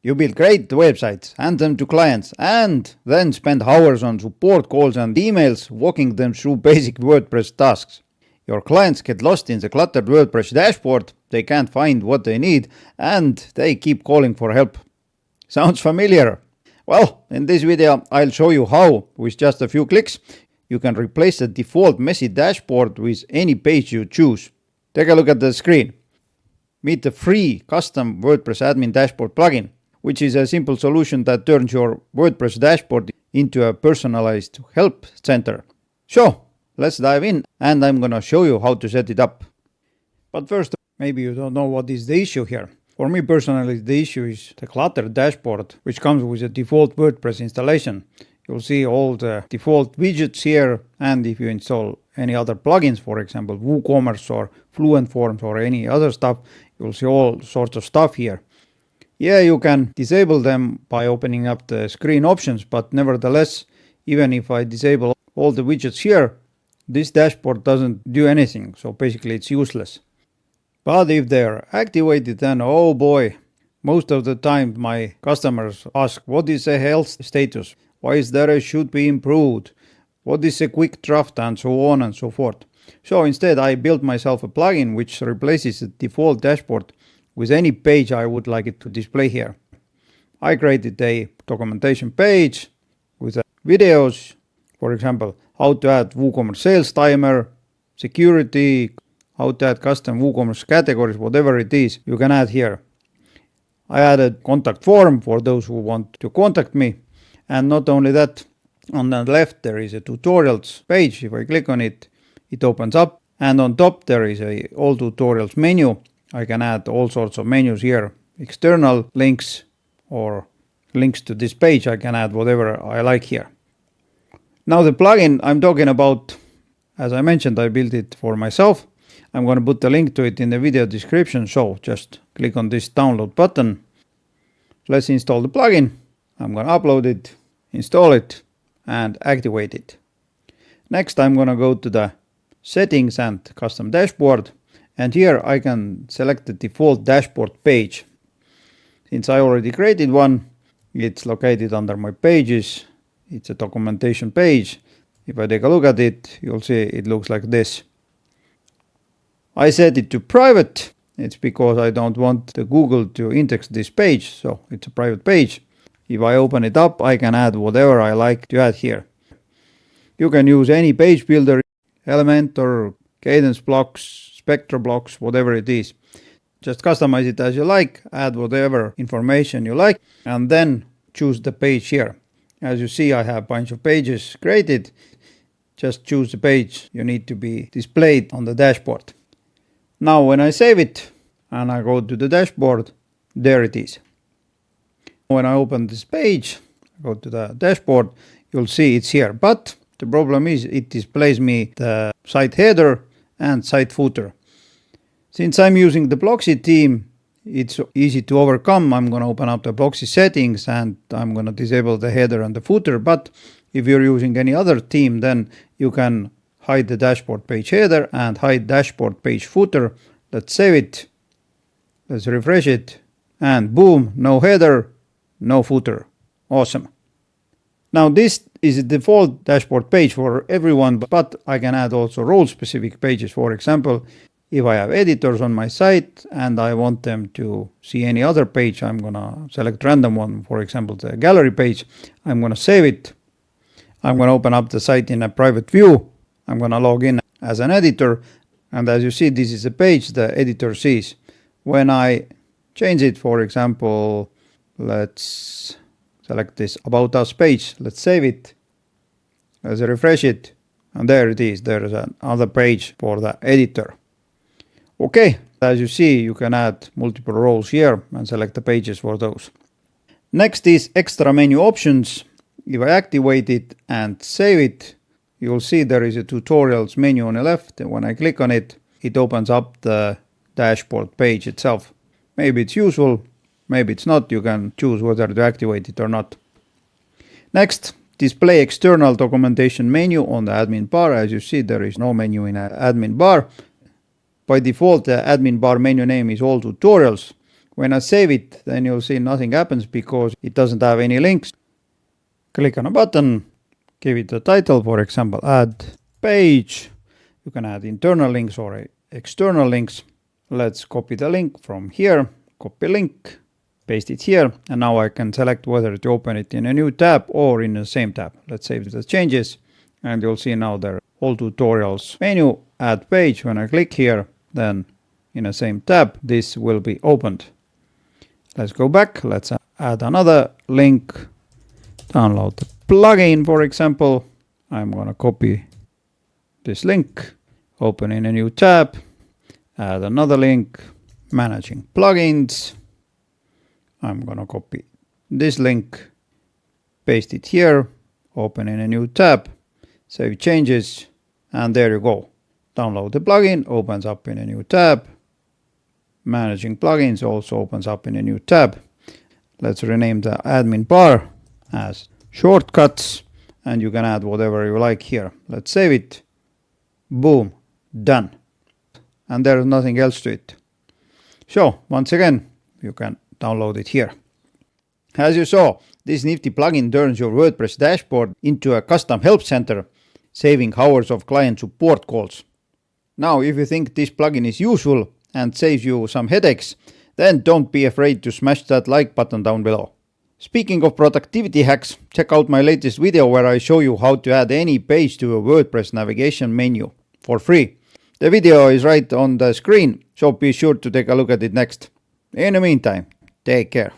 You build great websites, hand them to clients, and then spend hours on support calls and emails walking them through basic WordPress tasks. Your clients get lost in the cluttered WordPress dashboard, they can't find what they need, and they keep calling for help. Sounds familiar? Well, in this video I'll show you how, with just a few clicks, you can replace the default messy dashboard with any page you choose. Take a look at the screen. Meet the free custom WordPress admin dashboard plugin, which is a simple solution that turns your WordPress dashboard into a personalized help center. So, let's dive in, and I'm gonna show you how to set it up. But first, maybe you don't know what is the issue here. For me personally, the issue is the cluttered dashboard, which comes with a default WordPress installation. You'll see all the default widgets here, and if you install any other plugins, for example WooCommerce or Fluent Forms or any other stuff, you'll see all sorts of stuff here. Yeah, you can disable them by opening up the screen options, but nevertheless, even if I disable all the widgets here, this dashboard doesn't do anything, so basically it's useless. But if they're activated, then oh boy, most of the time my customers ask, what is the health status? Why is there a should be improved? What is a quick draft, and so on and so forth. So instead I built myself a plugin which replaces the default dashboard with any page I would like it to display here. I created a documentation page with videos, for example, how to add WooCommerce sales timer, security, how to add custom WooCommerce categories, whatever it is, you can add here. I added contact form for those who want to contact me. And not only that, on the left there is a tutorials page. If I click on it, it opens up, and on top there is a all tutorials menu. I can add all sorts of menus here, external links or links to this page. I can add whatever I like here. Now the plugin I'm talking about, as I mentioned, I built it for myself. I'm going to put the link to it in the video description, so just click on this download button. Let's install the plugin. I'm going to upload it, install it, and activate it. Next I'm going to go to the settings and custom dashboard, and here I can select the default dashboard page. Since I already created one, it's located under my pages. It's a documentation page. If I take a look at it, you'll see it looks like this. I set it to private. It's because I don't want the Google to index this page, so it's a private page. If I open it up, I can add whatever I like to add here. You can use any page builder, Elementor, Kadence blocks, Spectra blocks, whatever it is. Just customize it as you like, add whatever information you like, and then choose the page here. As you see, I have a bunch of pages created. Just choose the page you need to be displayed on the dashboard. Now when I save it and I go to the dashboard, there it is. When I open this page, go to the dashboard, you'll see it's here. But the problem is it displays me the site header and site footer. Since I'm using the Blocksy theme, it's easy to overcome. I'm going to open up the Blocksy settings and I'm going to disable the header and the footer. But if you're using any other theme, then you can hide the dashboard page header and hide dashboard page footer. Let's save it. Let's refresh it. And boom, no header, no footer. Awesome. Now this is a default dashboard page for everyone, but I can add also role-specific pages. For example, if I have editors on my site and I want them to see any other page, I'm going to select random one, for example, the gallery page. I'm going to save it. I'm going to open up the site in a private view. I'm going to log in as an editor. And as you see, this is a page the editor sees. When I change it, for example, let's select this About Us page. Let's save it. Let's refresh it. And there it is. There is another page for the editor. Okay, as you see, you can add multiple rows here and select the pages for those. Next is extra menu options. If I activate it and save it, you'll see there is a tutorials menu on the left. And when I click on it, it opens up the dashboard page itself. Maybe it's useful, maybe it's not. You can choose whether to activate it or not. Next, display external documentation menu on the admin bar. As you see, there is no menu in the admin bar. By default, the admin bar menu name is all tutorials. When I save it, then you'll see nothing happens because it doesn't have any links. Click on a button, give it a title, for example, add page. You can add internal links or external links. Let's copy the link from here, copy link, paste it here, and now I can select whether to open it in a new tab or in the same tab. Let's save the changes, and you'll see now there all tutorials menu, add page. When I click here, then in the same tab, this will be opened. Let's go back, let's add another link, download the plugin, for example. I'm gonna copy this link, open in a new tab, add another link, managing plugins. I'm gonna copy this link, paste it here, open in a new tab, save changes, and there you go. Download the plugin, opens up in a new tab. Managing plugins also opens up in a new tab. Let's rename the admin bar as shortcuts, and you can add whatever you like here. Let's save it. Boom, done. And there's nothing else to it. So once again, you can download it here. As you saw, this nifty plugin turns your WordPress dashboard into a custom help center, saving hours of client support calls. Now, if you think this plugin is useful and saves you some headaches, then don't be afraid to smash that like button down below. Speaking of productivity hacks, check out my latest video where I show you how to add any page to a WordPress navigation menu for free. The video is right on the screen, so be sure to take a look at it next. In the meantime, take care.